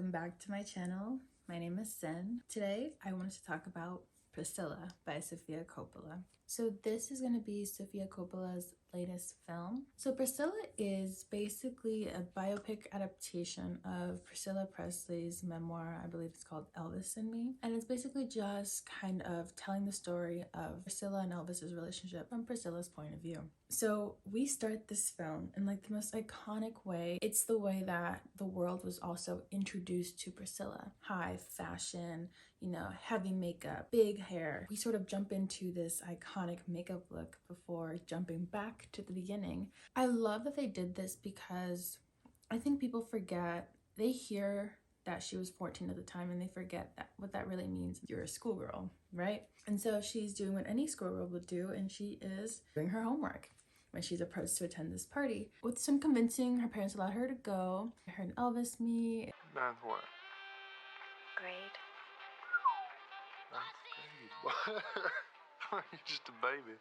welcome back to my channel. My name is Sen. Today I wanted to talk about Priscilla by Sofia Coppola. So this is going to be Sofia Coppola's latest film. So Priscilla is basically a biopic adaptation of Priscilla Presley's memoir. I believe it's called Elvis and Me. And it's basically just kind of telling the story of Priscilla and Elvis's relationship from Priscilla's point of view. So we start this film in like the most iconic way. It's the way that the world was also introduced to Priscilla. High fashion, you know, heavy makeup, big hair. We sort of jump into this iconic makeup look before jumping back to the beginning. I love that they did this because I think people forget, they hear that she was 14 at the time and they forget that what that really means. You're a schoolgirl, right? And so she's doing what any schoolgirl would do, and she is doing her homework when she's approached to attend this party. With some convincing, her parents allowed her to go. I heard Elvis Me. Ninth what? Grade. Ninth grade. You're just a baby.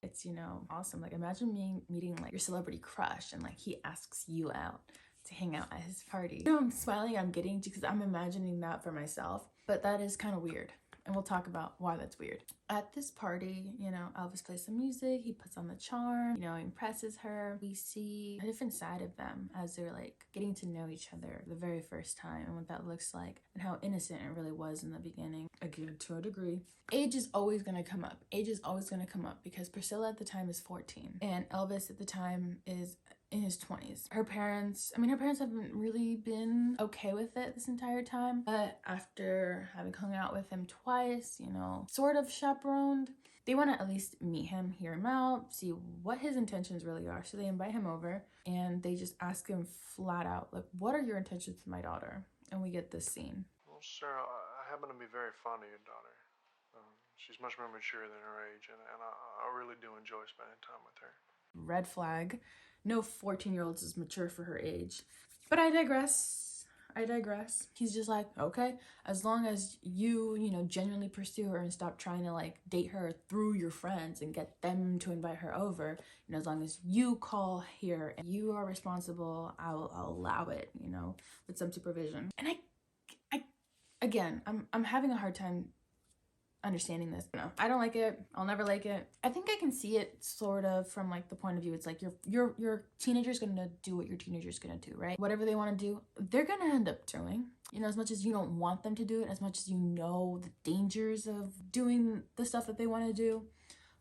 It's, you know, awesome. Like, imagine meeting like your celebrity crush and like he asks you out to hang out at his party. You know, I'm smiling, I'm getting to, because I'm imagining that for myself, but that is kind of weird. And we'll talk about why that's weird. At this party, you know, Elvis plays some music, he puts on the charm, you know, impresses her. We see a different side of them as they're like getting to know each other the very first time and what that looks like and how innocent it really was in the beginning. Again, to a degree. Age is always gonna come up. Age is always gonna come up because Priscilla at the time is 14 and Elvis at the time is in his 20s. Her parents haven't really been okay with it this entire time, but after having hung out with him twice, you know, sort of chaperoned, they want to at least meet him, hear him out, see what his intentions really are. So they invite him over and they just ask him flat out, like, what are your intentions with my daughter? And we get this scene. Well, sir, I happen to be very fond of your daughter. She's much more mature than her age, and I really do enjoy spending time with her. Red flag. No 14-year-old is mature for her age. But I digress. He's just like, okay, as long as you know, genuinely pursue her and stop trying to like date her through your friends and get them to invite her over, you know, as long as you call here and you are responsible, I'll allow it, you know, with some supervision. And I'm having a hard time understanding this. No, I don't like it. I'll never like it. I think I can see it sort of from like the point of view. It's like your teenager's gonna do what your teenager's gonna do, right? Whatever they want to do, they're gonna end up doing. You know, as much as you don't want them to do it, as much as you know the dangers of doing the stuff that they want to do,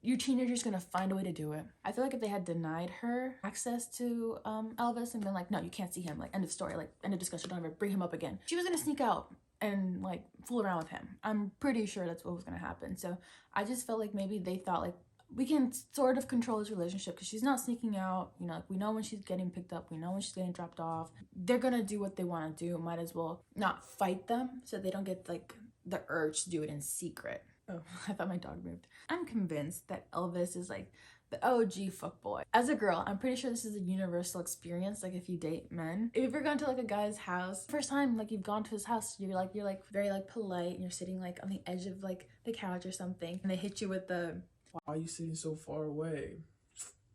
your teenager's gonna find a way to do it. I feel like if they had denied her access to Elvis and been like, no, you can't see him, like end of story, like end of discussion, don't ever bring him up again, she was gonna sneak out and like fool around with him. I'm pretty sure that's what was gonna happen. So I just felt like maybe they thought like, we can sort of control this relationship because she's not sneaking out, you know, like we know when she's getting picked up, we know when she's getting dropped off. They're gonna do what they want to do. Might as well not fight them so they don't get like the urge to do it in secret. Oh, I thought my dog moved. I'm convinced that Elvis is like the OG fuckboy. As a girl, I'm pretty sure this is a universal experience. Like if you date men, if you're going to like a guy's house, first time like you've gone to his house, you're like very like polite and you're sitting like on the edge of like the couch or something, and they hit you with the, why are you sitting so far away?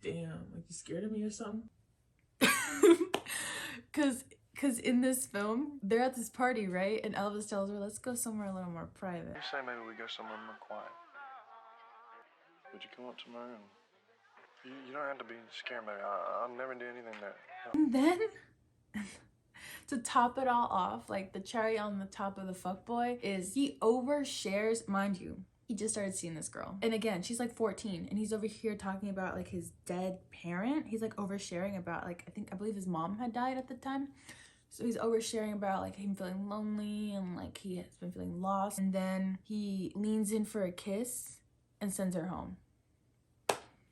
Damn, like you scared of me or something? Cause in this film, they're at this party, right? And Elvis tells her, let's go somewhere a little more private. You say maybe we go somewhere more quiet. Would you come up to my room? You don't have to be scared, baby. I'll never do anything that. And then, to top it all off, like the cherry on the top of the fuckboy is he overshares, mind you, he just started seeing this girl. And again, she's like 14 and he's over here talking about like his dead parent. He's like oversharing about like, I believe his mom had died at the time. So he's oversharing about like him feeling lonely and like he has been feeling lost. And then he leans in for a kiss and sends her home.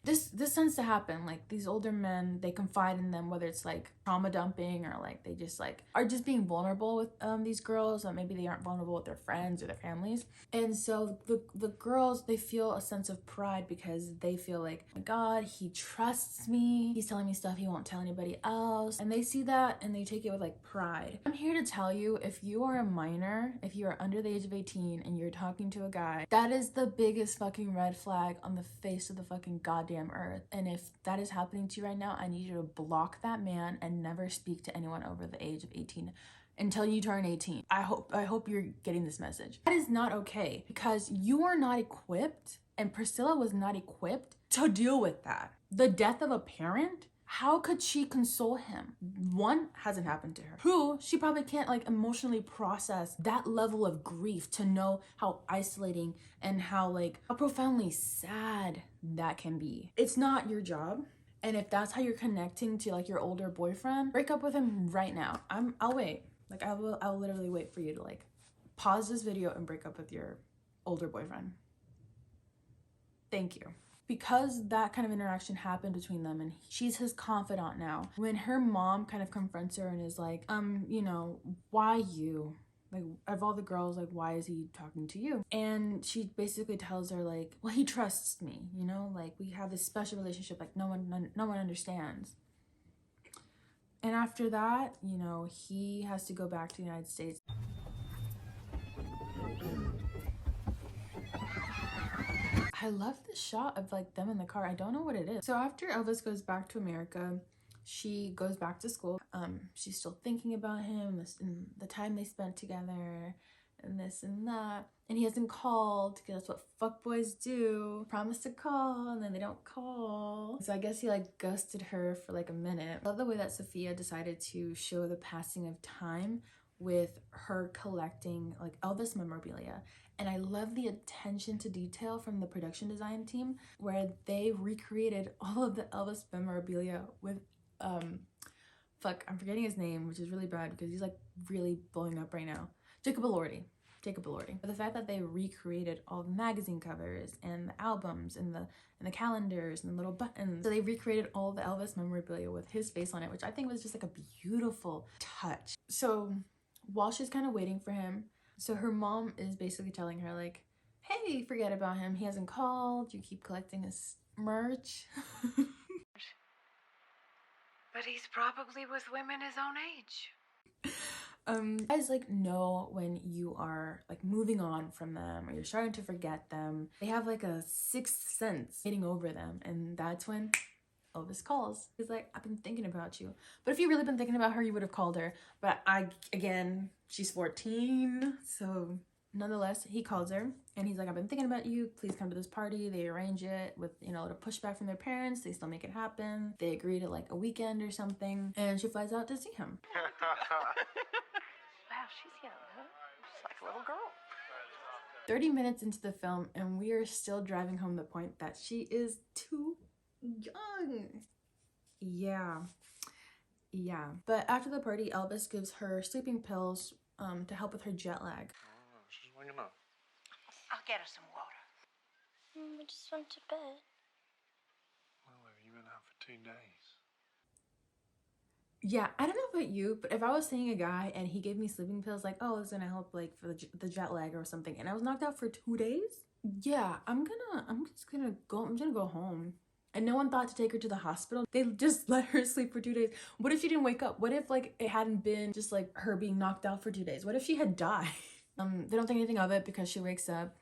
This tends to happen. Like these older men, they confide in them, whether it's like trauma dumping or like they just like are just being vulnerable with these girls, or maybe they aren't vulnerable with their friends or their families. And so the girls, they feel a sense of pride because they feel like, oh my God, he trusts me. He's telling me stuff he won't tell anybody else. And they see that and they take it with like pride. I'm here to tell you, if you are a minor, if you are under the age of 18 and you're talking to a guy, that is the biggest fucking red flag on the face of the fucking goddamn earth. And if that is happening to you right now, I need you to block that man and never speak to anyone over the age of 18 until you turn 18. I hope you're getting this message. That is not okay, because you are not equipped, and Priscilla was not equipped to deal with that. The death of a parent, how could she console him? One, hasn't happened to her. Two, she probably can't like emotionally process that level of grief to know how isolating and how profoundly sad that can be. It's not your job. And if that's how you're connecting to like your older boyfriend, break up with him right now. I'll wait. Like I'll literally wait for you to like pause this video and break up with your older boyfriend. Thank you. Because that kind of interaction happened between them, and she's his confidant now. When her mom kind of confronts her and is like, you know, why you? Like, of all the girls, like, why is he talking to you? And she basically tells her like, well, he trusts me, you know, like we have this special relationship, like no one understands. And after that, you know, he has to go back to the United States. I love the shot of like them in the car. I don't know what it is. So after Elvis goes back to America, she goes back to school. She's still thinking about him, and the time they spent together, and this and that. And he hasn't called, because that's what fuckboys do. Promise to call, and then they don't call. So I guess he like ghosted her for like a minute. I love the way that Sofia decided to show the passing of time with her collecting like Elvis memorabilia. And I love the attention to detail from the production design team, where they recreated all of the Elvis memorabilia with, I'm forgetting his name, which is really bad because he's like really blowing up right now. Jacob Elordi. But the fact that they recreated all the magazine covers and the albums and the calendars and the little buttons. So they recreated all the Elvis memorabilia with his face on it, which I think was just like a beautiful touch. So while she's kind of waiting for him, so her mom is basically telling her like, hey, forget about him. He hasn't called. You keep collecting his merch. But he's probably with women his own age. Guys like know when you are like moving on from them or you're starting to forget them. They have like a sixth sense hitting over them, and that's when Elvis calls. He's like, I've been thinking about you. But if you really been thinking about her, you would have called her. But again, she's 14. So nonetheless, he calls her and he's like, I've been thinking about you. Please come to this party. They arrange it with, you know, a little pushback from their parents. They still make it happen. They agree to like a weekend or something. And she flies out to see him. Wow, she's young, huh? She's like a little girl. 30 minutes into the film, and we are still driving home the point that she is too young. Yeah. But after the party, Elvis gives her sleeping pills to help with her jet lag. Oh, she's waking up. I'll get her some water. We just went to bed. Well, you've been out for 2 days. Yeah, I don't know about you, but if I was seeing a guy and he gave me sleeping pills, like, oh, it's gonna help like for the jet lag or something, and I was knocked out for 2 days, yeah, I'm gonna go home. And no one thought to take her to the hospital. They just let her sleep for 2 days. What if she didn't wake up? What if like it hadn't been just like her being knocked out for 2 days? What if she had died? They don't think anything of it because she wakes up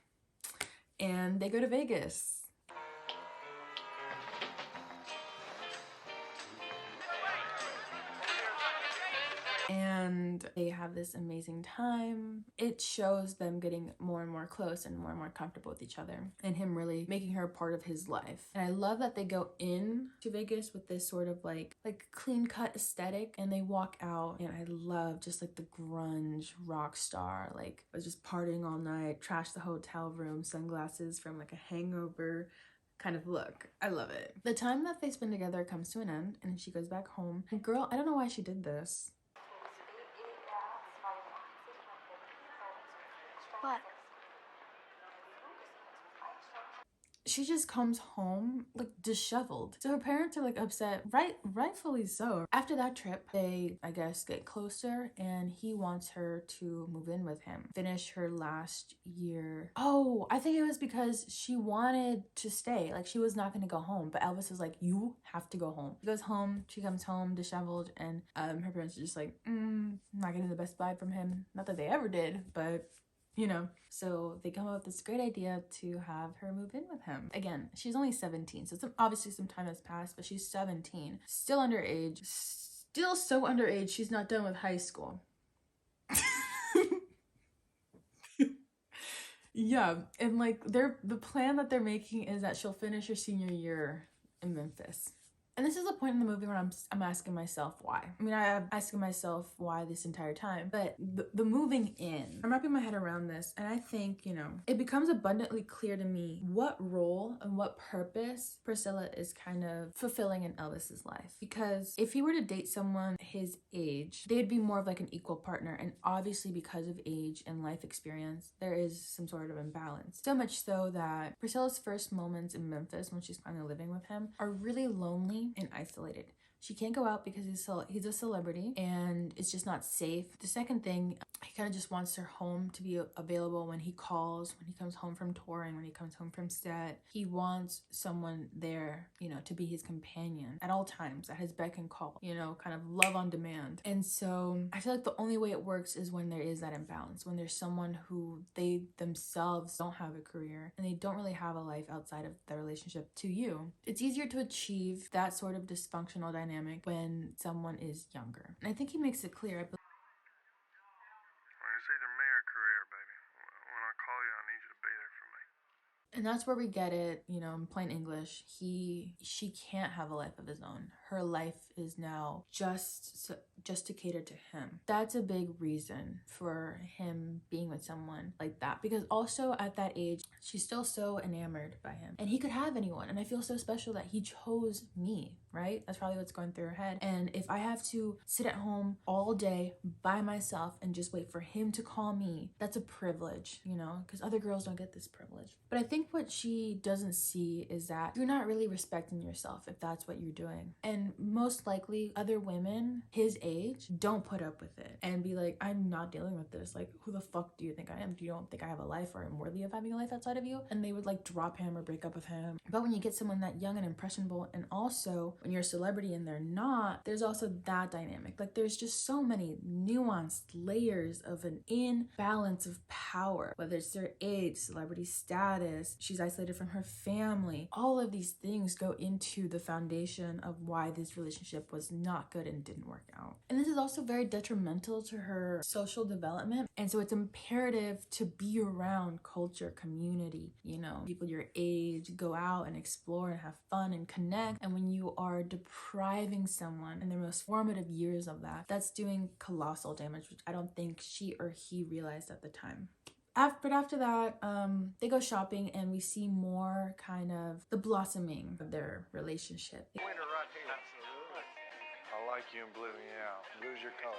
and they go to Vegas. And they have this amazing time. It shows them getting more and more close and more comfortable with each other, and him really making her a part of his life. And I love that they go in to Vegas with this sort of like clean cut aesthetic, and they walk out, and I love just like the grunge rock star, like was just partying all night, trash the hotel room, sunglasses from like a hangover kind of look. I love it. The time that they spend together comes to an end, and she goes back home. And girl, I don't know why she did this. What? She just comes home like disheveled. So her parents are like upset, rightfully so. After that trip, they, I guess, get closer, and he wants her to move in with him, finish her last year. Oh, I think it was because she wanted to stay. Like she was not gonna go home, but Elvis was like, you have to go home. She goes home, she comes home disheveled, and her parents are just like, not getting the best vibe from him. Not that they ever did, but you know. So they come up with this great idea to have her move in with him. Again, she's only 17, so obviously some time has passed, but she's 17, still underage, still so underage she's not done with high school. Yeah, and like the plan that they're making is that she'll finish her senior year in Memphis. And this is a point in the movie where I'm asking myself why. I mean, I'm asking myself why this entire time. But the moving in, I'm wrapping my head around this. And I think, you know, it becomes abundantly clear to me what role and what purpose Priscilla is kind of fulfilling in Elvis's life. Because if he were to date someone his age, they'd be more of like an equal partner. And obviously because of age and life experience, there is some sort of imbalance. So much so that Priscilla's first moments in Memphis when she's finally living with him are really lonely and isolated. She can't go out because he's a celebrity and it's just not safe. The second thing, he kind of just wants her home to be available when he calls, when he comes home from touring, when he comes home from set. He wants someone there, you know, to be his companion at all times, at his beck and call, you know, kind of love on demand. And so I feel like the only way it works is when there is that imbalance, when there's someone who they themselves don't have a career and they don't really have a life outside of their relationship to you. It's easier to achieve that sort of dysfunctional dynamic when someone is younger. And I think he makes it clear. Well, it's either me or career, baby. When I call you, I need you to be there for me. And that's where we get it, you know, in plain English. She can't have a life of his own. Her life is now just to cater to him. That's a big reason for him being with someone like that. Because also at that age, she's still so enamored by him. And he could have anyone. And I feel so special that he chose me, right? That's probably what's going through her head. And if I have to sit at home all day by myself and just wait for him to call me, that's a privilege, you know, because other girls don't get this privilege. But I think what she doesn't see is that you're not really respecting yourself if that's what you're doing. And most likely other women his age don't put up with it and be like, I'm not dealing with this. Like, who the fuck do you think I am? Do you don't think I have a life or I'm worthy of having a life outside of you? And they would like drop him or break up with him. But when you get someone that young and impressionable, and also when you're a celebrity and they're not, there's also that dynamic. Like, there's just so many nuanced layers of an imbalance of power, whether it's their age, celebrity status, she's isolated from her family. All of these things go into the foundation of why this relationship was not good and didn't work out. And this is also very detrimental to her social development. And so it's imperative to be around culture, community, you know, people your age, go out and explore and have fun and connect. And when you are depriving someone in their most formative years of that, that's doing colossal damage, which I don't think she or he realized at the time. But after that, they go shopping and we see more kind of the blossoming of their relationship. Winner right here. Absolutely. I like you in blue, yeah. Blue's your color.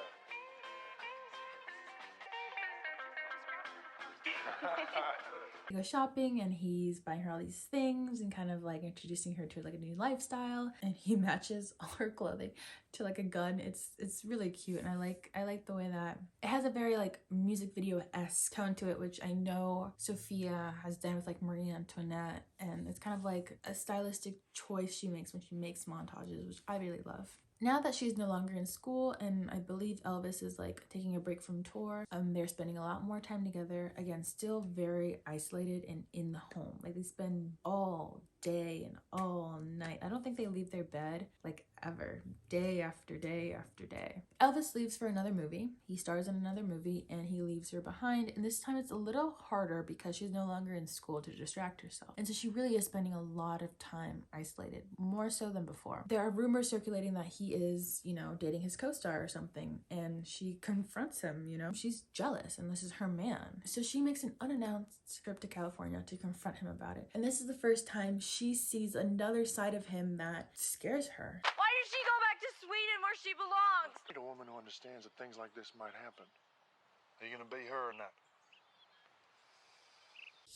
They go shopping and he's buying her all these things and kind of like introducing her to like a new lifestyle, and he matches all her clothing to like a gun. It's really cute, and I like the way that it has a very like music video-esque tone to it, which I know Sofia has done with like Marie Antoinette, and it's kind of like a stylistic choice she makes when she makes montages, which I really love. Now that she's no longer in school, and I believe Elvis is like taking a break from tour, they're spending a lot more time together. Again, still very isolated and in the home. Like, they spend all day and all night. I don't think they leave their bed like ever, day after day after day. Elvis leaves for another movie. He stars in another movie and he leaves her behind, and this time it's a little harder because she's no longer in school to distract herself, and so she really is spending a lot of time isolated, more so than before. There are rumors circulating that he is, you know, dating his co-star or something, and she confronts him, you know. She's jealous and this is her man, so she makes an unannounced trip to California to confront him about it. And this is the first time she sees another side of him that scares her. Why did she go back to Sweden where she belongs? I need a woman who understands that things like this might happen. Are you gonna be her or not?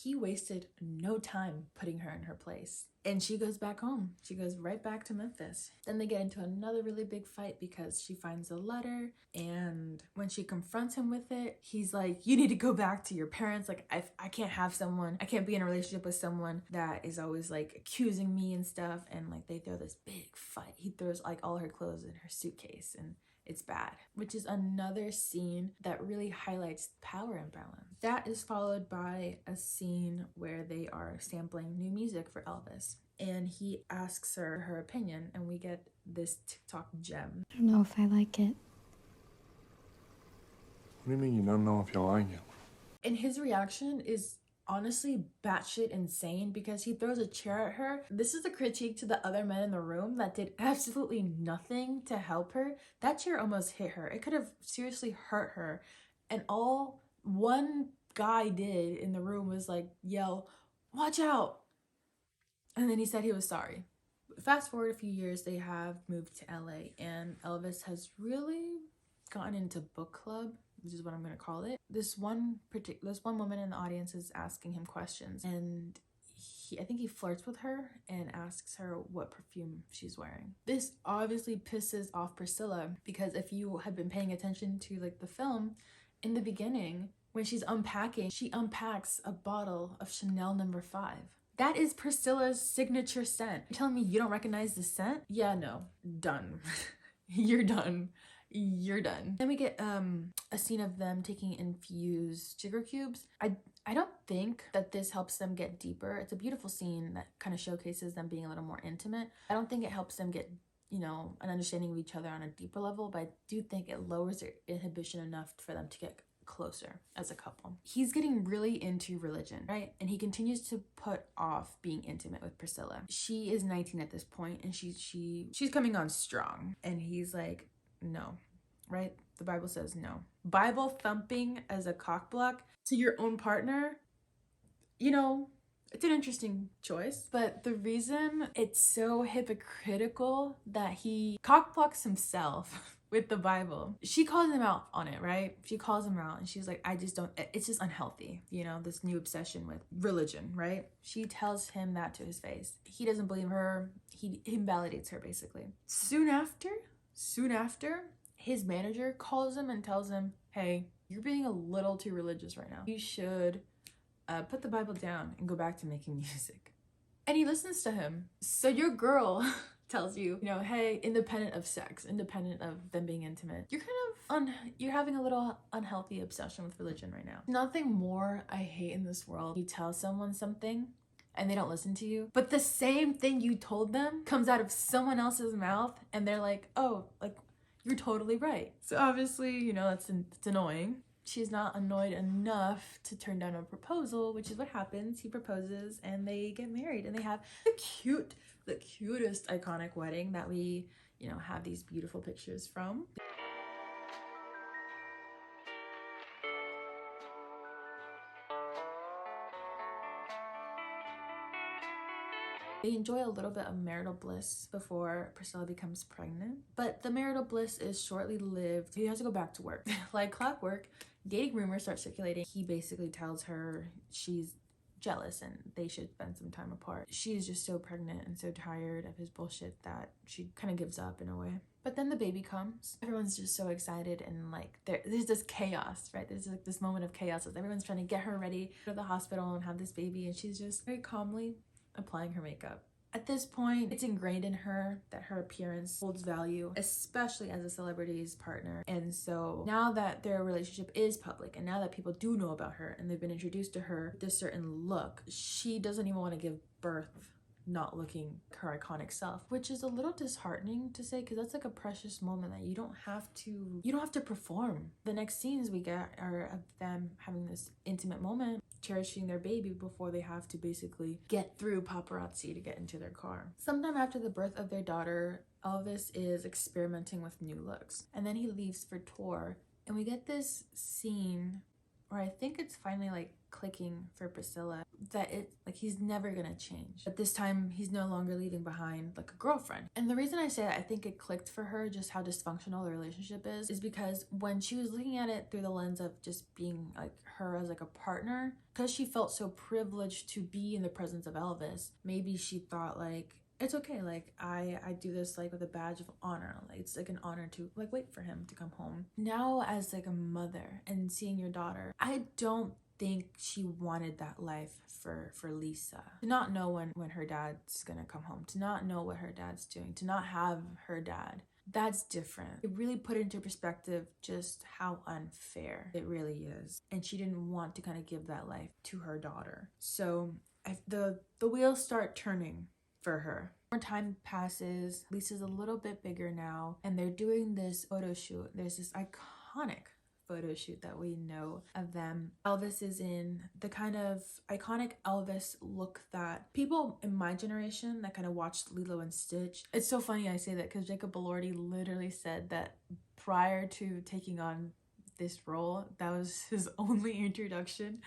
He wasted no time putting her in her place. And she goes back home. She goes right back to Memphis. Then they get into another really big fight because she finds a letter, and when she confronts him with it, he's like, you need to go back to your parents. Like, I can't have someone, I can't be in a relationship with someone that is always like accusing me and stuff. And like, they throw this big fight. He throws like all her clothes in her suitcase, and it's bad, which is another scene that really highlights power imbalance. That is followed by a scene where they are sampling new music for Elvis, and he asks her opinion, and we get this TikTok gem. I don't know if I like it. What do you mean you don't know if you like it? And his reaction is honestly batshit insane because he throws a chair at her. This is a critique to the other men in the room that did absolutely nothing to help her. That chair almost hit her. It could have seriously hurt her. And all one guy did in the room was like yell, "Watch out!" And then he said he was sorry. Fast forward a few years, they have moved to LA, and Elvis has really gotten into book club, which is what I'm gonna call it. This one woman in the audience is asking him questions, and I think he flirts with her and asks her what perfume she's wearing. This obviously pisses off Priscilla, because if you have been paying attention to like the film, in the beginning when she's unpacking, she unpacks a bottle of Chanel No. 5. That is Priscilla's signature scent. You're telling me you don't recognize the scent? Yeah, no. Done. You're done. You're done. Then we get a scene of them taking infused sugar cubes. I don't think that this helps them get deeper. It's a beautiful scene that kind of showcases them being a little more intimate. I don't think it helps them get, you know, an understanding of each other on a deeper level, but I do think it lowers their inhibition enough for them to get closer as a couple. He's getting really into religion, right? And he continues to put off being intimate with Priscilla. She is 19 at this point, and she's coming on strong, and he's like, no, right? The Bible says no. Bible thumping as a cockblock to your own partner, you know, it's an interesting choice, but the reason it's so hypocritical that he cockblocks himself with the Bible, she calls him out on it, right? She calls him out and she's like, I just don't, it's just unhealthy, you know, this new obsession with religion, right? She tells him that to his face. He doesn't believe her. He invalidates her basically. Soon after, his manager calls him and tells him, hey, you're being a little too religious right now. You should put the Bible down and go back to making music. And he listens to him. So your girl tells you, you know, hey, independent of sex, independent of them being intimate, you're kind of you're having a little unhealthy obsession with religion right now. Nothing more I hate in this world. You tell someone something and they don't listen to you, but the same thing you told them comes out of someone else's mouth and they're like, oh, like, you're totally right. So obviously, you know, it's annoying. She's not annoyed enough to turn down a proposal, which is what happens. He proposes and they get married and they have the cutest iconic wedding that we, you know, have these beautiful pictures from. They enjoy a little bit of marital bliss before Priscilla becomes pregnant, but the marital bliss is shortly lived. He has to go back to work. Like clockwork, dating rumors start circulating. He basically tells her she's jealous and they should spend some time apart. She's just so pregnant and so tired of his bullshit that she kind of gives up in a way. But then the baby comes. Everyone's just so excited and like there's this chaos, right? There's like this moment of chaos as everyone's trying to get her ready to go to the hospital and have this baby, and she's just very calmly applying her makeup. At this point, it's ingrained in her that her appearance holds value, especially as a celebrity's partner. And so now that their relationship is public and now that people do know about her and they've been introduced to her with this certain look, she doesn't even want to give birth not looking her iconic self, which is a little disheartening to say, because that's like a precious moment that you don't have to perform. The next scenes we get are of them having this intimate moment, cherishing their baby before they have to basically get through paparazzi to get into their car. Sometime after the birth of their daughter, Elvis is experimenting with new looks, and then he leaves for tour, and we get this scene where I think it's finally like clicking for Priscilla that he's never gonna change. But this time he's no longer leaving behind like a girlfriend. And the reason I say that I think it clicked for her, just how dysfunctional the relationship is because when she was looking at it through the lens of just being like her as like a partner, because she felt so privileged to be in the presence of Elvis, maybe she thought like, it's okay, like I do this like with a badge of honor. Like it's like an honor to like wait for him to come home. Now as like a mother and seeing your daughter, I don't think she wanted that life for Lisa. To not know when her dad's gonna come home, to not know what her dad's doing, to not have her dad, that's different. It really put into perspective just how unfair it really is. And she didn't want to kind of give that life to her daughter. So the wheels start turning for her. More time passes, Lisa's a little bit bigger now, and they're doing this photo shoot. There's this iconic photo shoot that we know of them. Elvis is in the kind of iconic Elvis look that people in my generation that kind of watched Lilo and Stitch. It's so funny I say that because Jacob Elordi literally said that prior to taking on this role, that was his only introduction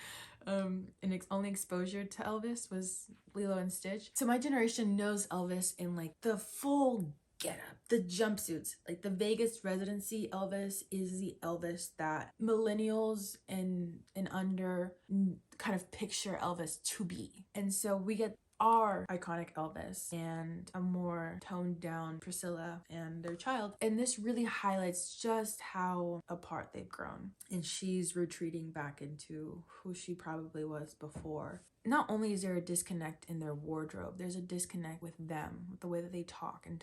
and only exposure to Elvis was Lilo and Stitch. So my generation knows Elvis in like the full get up, the jumpsuits, like the Vegas residency Elvis is the Elvis that millennials and under kind of picture Elvis to be. And so we get our iconic Elvis and a more toned down Priscilla and their child. And this really highlights just how apart they've grown. And she's retreating back into who she probably was before. Not only is there a disconnect in their wardrobe, there's a disconnect with them, with the way that they talk and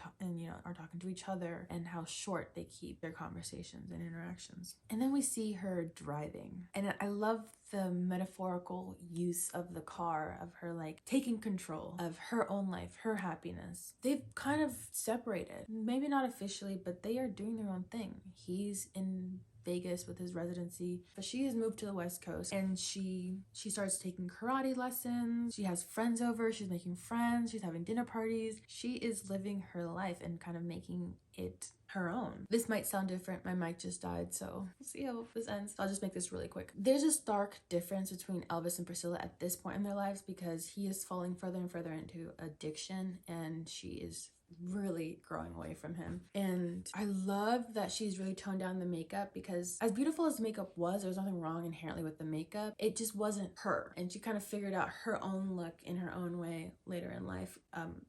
are talking to each other and how short they keep their conversations and interactions. And then we see her driving. And I love the metaphorical use of the car, of her like taking control of her own life, her happiness. They've kind of separated, maybe not officially, but they are doing their own thing. He's in Vegas with his residency, but she has moved to the West Coast and she starts taking karate lessons. She has friends over, she's making friends, she's having dinner parties. She is living her life and kind of making it her own. This might sound different. My mic just died, so we'll see how this ends. I'll just make this really quick. There's a stark difference between Elvis and Priscilla at this point in their lives because he is falling further and further into addiction and she is really growing away from him. And I love that she's really toned down the makeup because as beautiful as makeup was, there was nothing wrong inherently with the makeup. It just wasn't her. And she kind of figured out her own look in her own way later in life,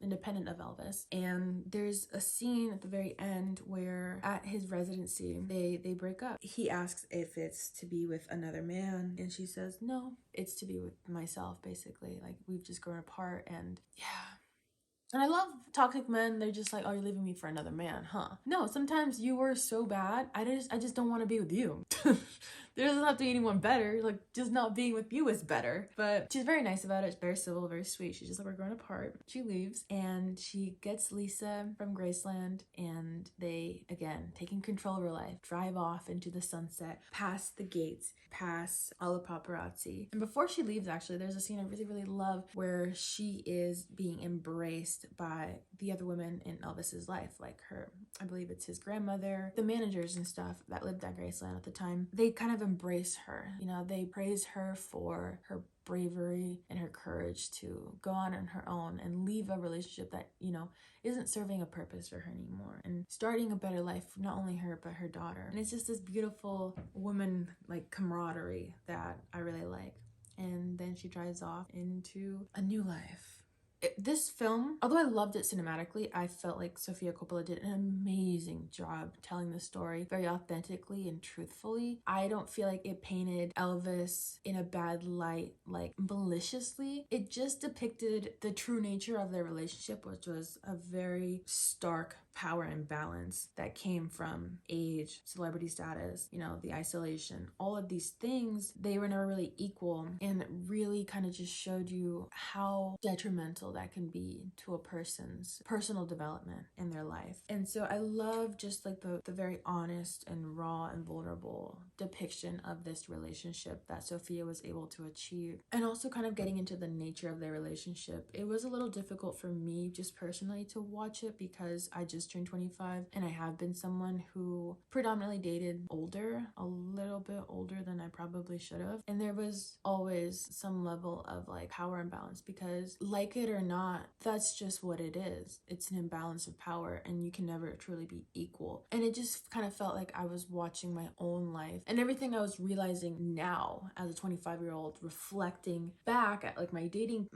independent of Elvis. And there's a scene at the very end where at his residency, they break up. He asks if it's to be with another man and she says, no, it's to be with myself, basically. Like we've just grown apart and yeah. And I love toxic men. They're just like, oh, you're leaving me for another man, huh? No, sometimes you were so bad. I just don't want to be with you. There doesn't have to be anyone better. Like, just not being with you is better. But she's very nice about it. She's very civil, very sweet. She's just like, we're growing apart. She leaves and she gets Lisa from Graceland and they, again, taking control of her life, drive off into the sunset, past the gates, past all the paparazzi. And before she leaves, actually, there's a scene I really, really love where she is being embraced by the other women in Elvis's life, like her, I believe it's his grandmother, the managers and stuff that lived at Graceland at the time. They kind of embrace her, they praise her for her bravery and her courage to go on her own and leave a relationship that, isn't serving a purpose for her anymore and starting a better life for not only her, but her daughter. And it's just this beautiful woman like camaraderie that I really like. And then she drives off into a new life. This film, although I loved it cinematically, I felt like Sofia Coppola did an amazing job telling the story very authentically and truthfully. I don't feel like it painted Elvis in a bad light, like maliciously. It just depicted the true nature of their relationship, which was a very stark power imbalance that came from age, celebrity status, the isolation, all of these things. They were never really equal, and it really kind of just showed you how detrimental that can be to a person's personal development in their life. And so I love just like the very honest and raw and vulnerable depiction of this relationship that Sofia was able to achieve. And also kind of getting into the nature of their relationship. It was a little difficult for me just personally to watch it because I just turned 25 and I have been someone who predominantly dated older, a little bit older than I probably should have. And there was always some level of like power imbalance because, like it or not, that's just what it is. It's an imbalance of power and you can never truly be equal. And it just kind of felt like I was watching my own life and everything I was realizing now as a 25-year-old, reflecting back at like my dating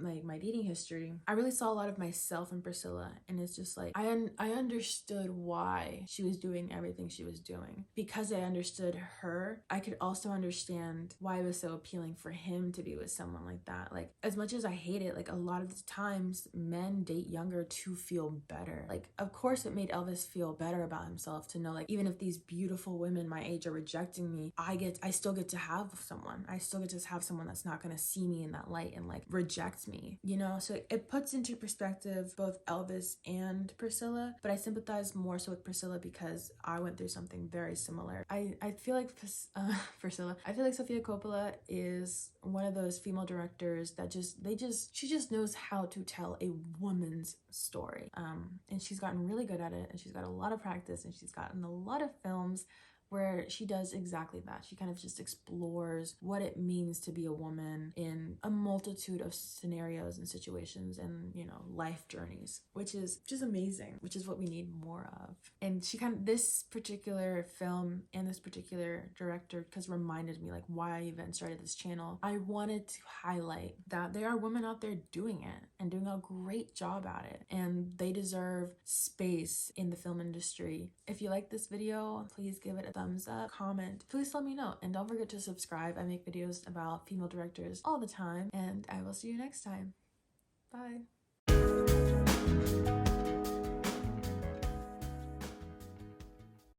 history. I really saw a lot of myself in Priscilla, and it's just like I understood why she was doing everything she was doing. Because I understood her, I could also understand why it was so appealing for him to be with someone like that. Like, as much as I hate it, like a lot of the times men date younger to feel better. Like, of course it made Elvis feel better about himself to know, like, even if these beautiful women my age are rejecting me, I still get to have someone. I still get to have someone that's not gonna see me in that light and like reject me, So it puts into perspective both Elvis and Priscilla, but I sympathize more so with Priscilla because I went through something very similar. I feel like Priscilla, I feel like Sofia Coppola is one of those female directors that she just knows how to tell a woman's story. And she's gotten really good at it, and she's got a lot of practice, and she's gotten a lot of films where she does exactly that. She kind of just explores what it means to be a woman in a multitude of scenarios and situations and, you know, life journeys, which is just amazing, which is what we need more of. And she kind of, this particular film and this particular director because reminded me like why I even started this channel. I wanted to highlight that there are women out there doing it and doing a great job at it, and they deserve space in the film industry. If you like this video, please give it a thumbs up, comment, please let me know, and don't forget to subscribe. I make videos about female directors all the time, and I will see you next time. Bye.